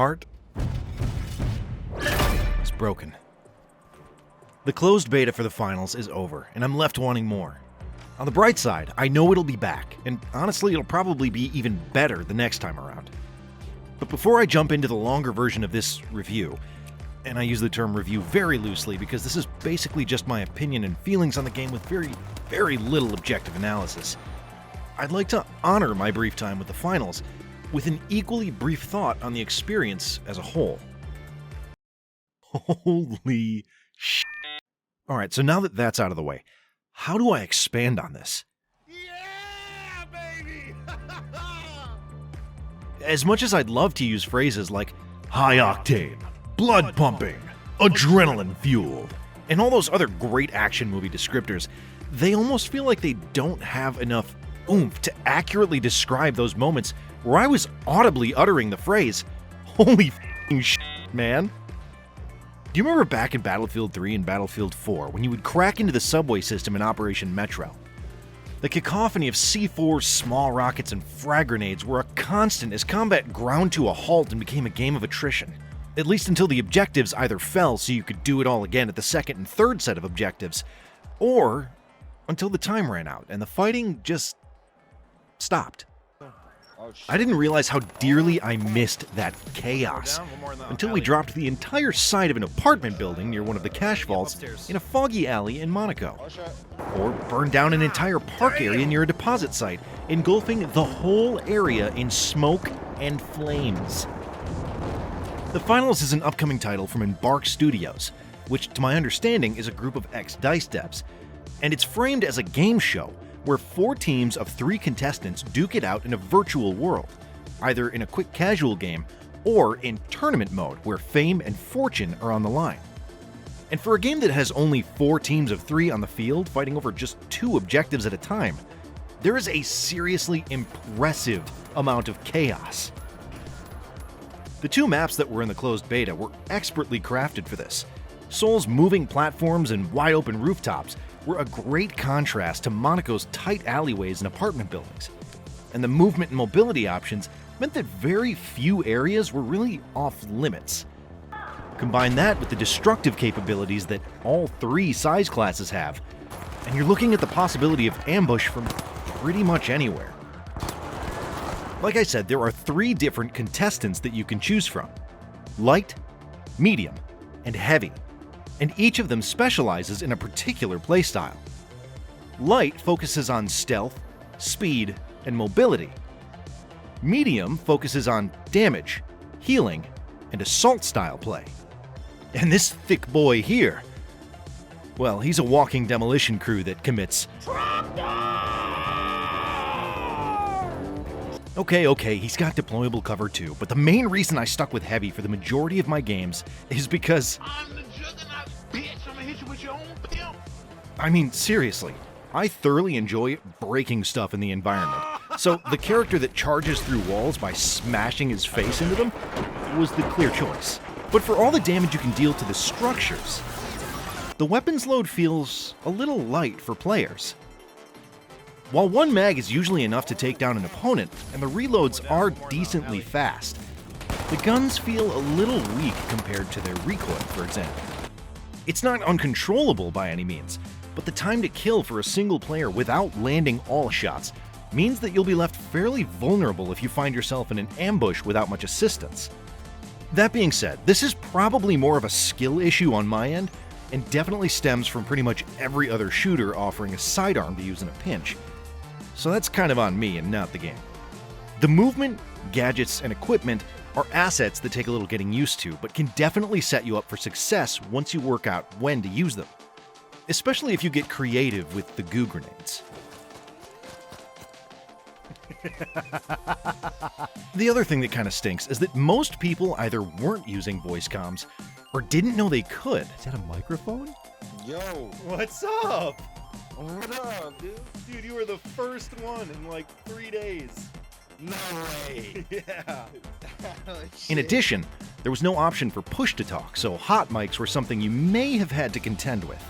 heart is broken. The closed beta for the finals is over, and I'm left wanting more. On the bright side, I know it'll be back, and honestly, it'll probably be even better the next time around. But before I jump into the longer version of this review, and I use the term review very loosely because this is basically just my opinion and feelings on the game with very, very little objective analysis, I'd like to honor my brief time with the finals with an equally brief thought on the experience as a whole. Holy shit. Alright, so now that that's out of the way, how do I expand on this? Yeah, baby! As much as I'd love to use phrases like high octane, blood pumping, adrenaline fueled, and all those other great action movie descriptors, they almost feel like they don't have enough oomph to accurately describe those moments where I was audibly uttering the phrase, holy f***ing shit, man. Do you remember back in Battlefield 3 and Battlefield 4 when you would crack into the subway system in Operation Metro? The cacophony of C4s, small rockets, and frag grenades were a constant as combat ground to a halt and became a game of attrition. At least until the objectives either fell so you could do it all again at the second and third set of objectives, or until the time ran out and the fighting just stopped. I didn't realize how dearly I missed that chaos until we dropped the entire side of an apartment building near one of the cache vaults in a foggy alley in Monaco. Or burned down an entire park area near a deposit site, engulfing the whole area in smoke and flames. The Finals is an upcoming title from Embark Studios, which to my understanding is a group of ex-DICE devs, and it's framed as a game show where 4 teams of 3 contestants duke it out in a virtual world, either in a quick casual game or in tournament mode where fame and fortune are on the line. And for a game that has only 4 teams of 3 on the field fighting over just 2 objectives at a time, there is a seriously impressive amount of chaos. The 2 maps that were in the closed beta were expertly crafted for this. Seoul's moving platforms and wide open rooftops were a great contrast to Monaco's tight alleyways and apartment buildings, and the movement and mobility options meant that very few areas were really off limits. Combine that with the destructive capabilities that all 3 size classes have, and you're looking at the possibility of ambush from pretty much anywhere. Like I said, there are 3 different contestants that you can choose from: light, medium, and heavy. And each of them specializes in a particular playstyle. Light focuses on stealth, speed, and mobility. Medium focuses on damage, healing, and assault-style play. And this thick boy here, well, he's a walking demolition crew that commits Okay, he's got deployable cover too, but the main reason I stuck with heavy for the majority of my games is because I'm the juggernaut, bitch. I'm gonna hit you with your own pimp. I mean, seriously, I thoroughly enjoy breaking stuff in the environment. So the character that charges through walls by smashing his face into them was the clear choice. But for all the damage you can deal to the structures, the weapons load feels a little light for players. While 1 mag is usually enough to take down an opponent, and the reloads are decently fast, the guns feel a little weak compared to their recoil, for example. It's not uncontrollable by any means, but the time to kill for a single player without landing all shots means that you'll be left fairly vulnerable if you find yourself in an ambush without much assistance. That being said, this is probably more of a skill issue on my end, and definitely stems from pretty much every other shooter offering a sidearm to use in a pinch. So that's kind of on me and not the game. The movement, gadgets, and equipment are assets that take a little getting used to, but can definitely set you up for success once you work out when to use them. Especially if you get creative with the goo grenades. The other thing that kind of stinks is that most people either weren't using voice comms or didn't know they could. Is that a microphone? Yo, What's up? what up, dude? Dude, you were the first one in like 3 days. No way. Yeah. Oh, In shit. addition, there was no option for push-to-talk, so hot mics were something you may have had to contend with.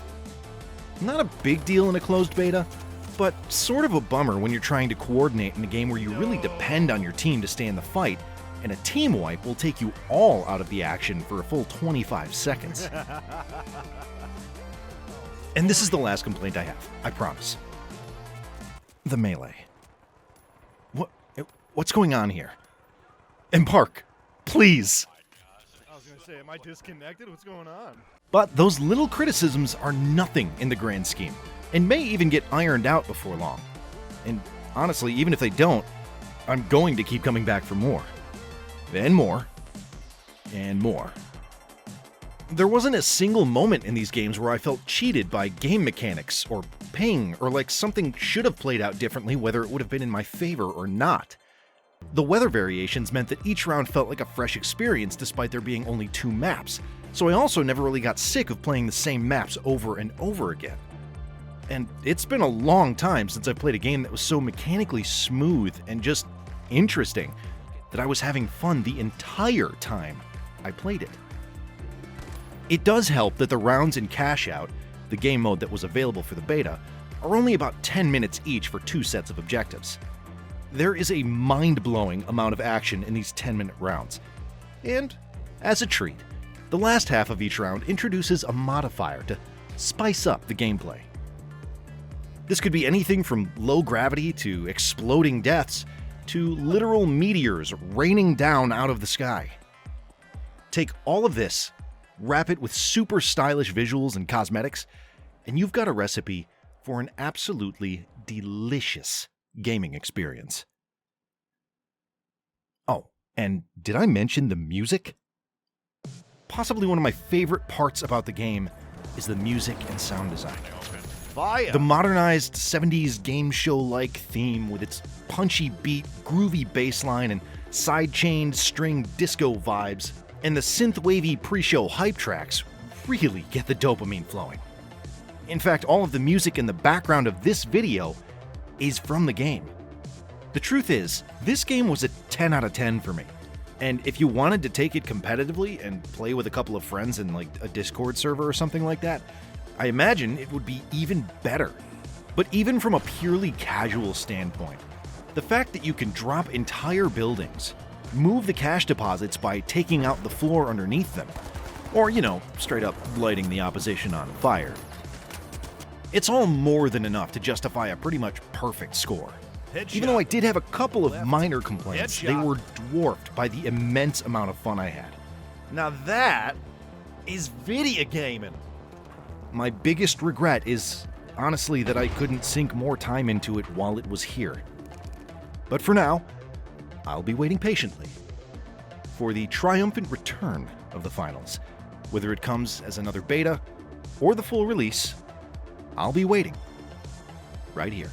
Not a big deal in a closed beta, but sort of a bummer when you're trying to coordinate in a game where you really depend on your team to stay in the fight, and a team wipe will take you all out of the action for a full 25 seconds. And this is the last complaint I have, I promise. The melee. What's going on here? And Park, please. I was gonna say, am I disconnected? What's going on? But those little criticisms are nothing in the grand scheme, and may even get ironed out before long. And honestly, even if they don't, I'm going to keep coming back for more. And more. And more. There wasn't a single moment in these games where I felt cheated by game mechanics, or ping, or like something should have played out differently whether it would have been in my favor or not. The weather variations meant that each round felt like a fresh experience despite there being only 2 maps, so I also never really got sick of playing the same maps over and over again. And it's been a long time since I've played a game that was so mechanically smooth and just interesting that I was having fun the entire time I played it. It does help that the rounds in Cash Out, the game mode that was available for the beta, are only about 10 minutes each for 2 sets of objectives. There is a mind-blowing amount of action in these 10-minute rounds. And, as a treat, the last half of each round introduces a modifier to spice up the gameplay. This could be anything from low gravity to exploding deaths to literal meteors raining down out of the sky. Take all of this, wrap it with super stylish visuals and cosmetics, and you've got a recipe for an absolutely delicious gaming experience. Oh, and did I mention the music? Possibly one of my favorite parts about the game is the music and sound design. Fire! The modernized 70s game show-like theme with its punchy beat, groovy bass line, and side-chained string disco vibes, and the synth-wavy pre-show hype tracks really get the dopamine flowing. In fact, all of the music in the background of this video is from the game. The truth is, this game was a 10 out of 10 for me. And if you wanted to take it competitively and play with a couple of friends in like a Discord server or something like that, I imagine it would be even better. But even from a purely casual standpoint, the fact that you can drop entire buildings, move the cash deposits by taking out the floor underneath them, or, straight up lighting the opposition on fire, it's all more than enough to justify a pretty much perfect score. Headshot. Even though I did have a couple of minor complaints, they Headshot. were dwarfed by the immense amount of fun I had. Now that is video gaming. My biggest regret is, honestly, that I couldn't sink more time into it while it was here. But for now, I'll be waiting patiently for the triumphant return of the finals. Whether it comes as another beta or the full release, I'll be waiting right here.